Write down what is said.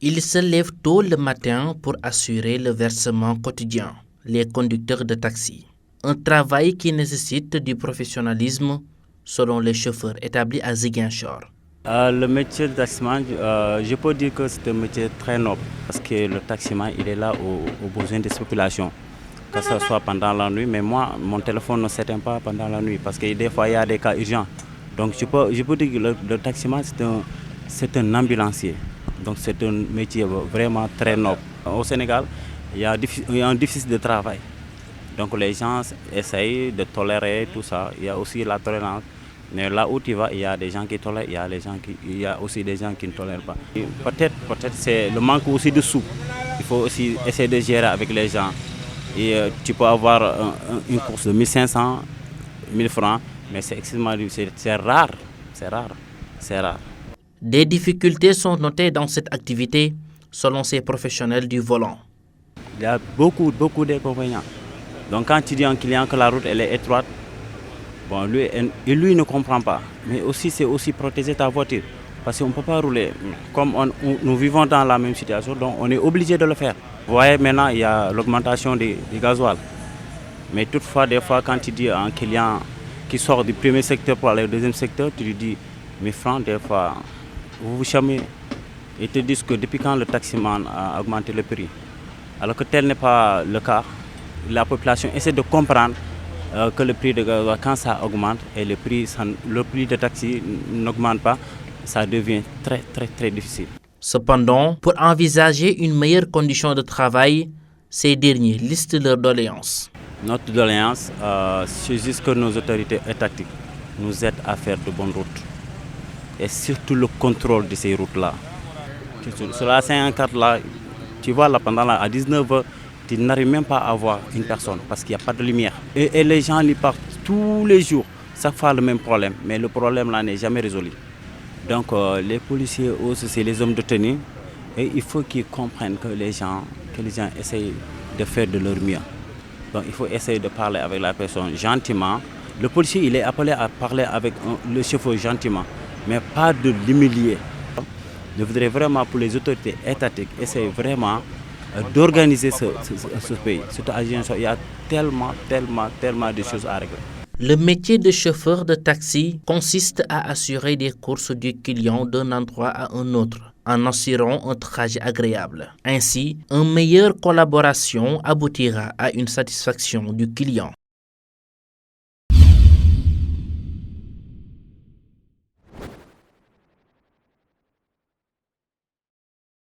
Ils se lèvent tôt le matin pour assurer le versement quotidien, les conducteurs de taxi. Un travail qui nécessite du professionnalisme selon les chauffeurs établis à Ziguinchor. Le métier de taximan, je peux dire que c'est un métier très noble parce que le taximan il est là aux besoins des populations, que ce soit pendant la nuit, mais moi mon téléphone ne s'éteint pas pendant la nuit parce que des fois il y a des cas urgents. Donc je peux dire que le taximan c'est un ambulancier, donc c'est un métier vraiment très noble. Au Sénégal, il y a un déficit de travail, donc les gens essayent de tolérer tout ça, il y a aussi la tolérance. Mais là où tu vas, il y a des gens qui tolèrent, il y a aussi des gens qui ne tolèrent pas. Peut-être c'est le manque aussi de sous. Il faut aussi essayer de gérer avec les gens. Et tu peux avoir une course de 1500, 1000 francs, mais c'est extrêmement difficile. C'est rare. Des difficultés sont notées dans cette activité selon ces professionnels du volant. Il y a beaucoup d'inconvénients. Donc quand tu dis à un client que la route elle est étroite, bon, lui ne comprend pas, mais aussi c'est aussi protéger ta voiture, parce qu'on ne peut pas rouler. Comme nous vivons dans la même situation, donc on est obligé de le faire. Vous voyez, maintenant il y a l'augmentation du gasoil. Mais toutefois, des fois, quand tu dis à un client qui sort du premier secteur pour aller au deuxième secteur, tu lui dis, mais francs, des fois, vous vous chamez. Ils te disent que depuis quand le taximan a augmenté le prix. Alors que tel n'est pas le cas. La population essaie de comprendre que le prix de gasoil, quand ça augmente et le prix de taxi n'augmente pas, ça devient très difficile. Cependant, pour envisager une meilleure condition de travail, ces derniers listent leurs doléances. Notre doléance, c'est juste que nos autorités étatiques nous aident à faire de bonnes routes. Et surtout le contrôle de ces routes-là. Sur la 54-là, tu vois, là, à 19h, tu n'arrives même pas à voir une personne parce qu'il n'y a pas de lumière. Et les gens y partent tous les jours. Ça fait le même problème, mais le problème là n'est jamais résolu. Donc les policiers aussi, c'est les hommes de tenue. Et il faut qu'ils comprennent que les gens essayent de faire de leur mieux. Donc il faut essayer de parler avec la personne gentiment. Le policier, il est appelé à parler avec le chauffeur gentiment, mais pas de l'humilier. Je voudrais vraiment pour les autorités étatiques essayer vraiment d'organiser ce pays. Surtout à Ziguinchor, il y a tellement de choses à régler. Le métier de chauffeur de taxi consiste à assurer des courses du client d'un endroit à un autre, en assurant un trajet agréable. Ainsi, une meilleure collaboration aboutira à une satisfaction du client.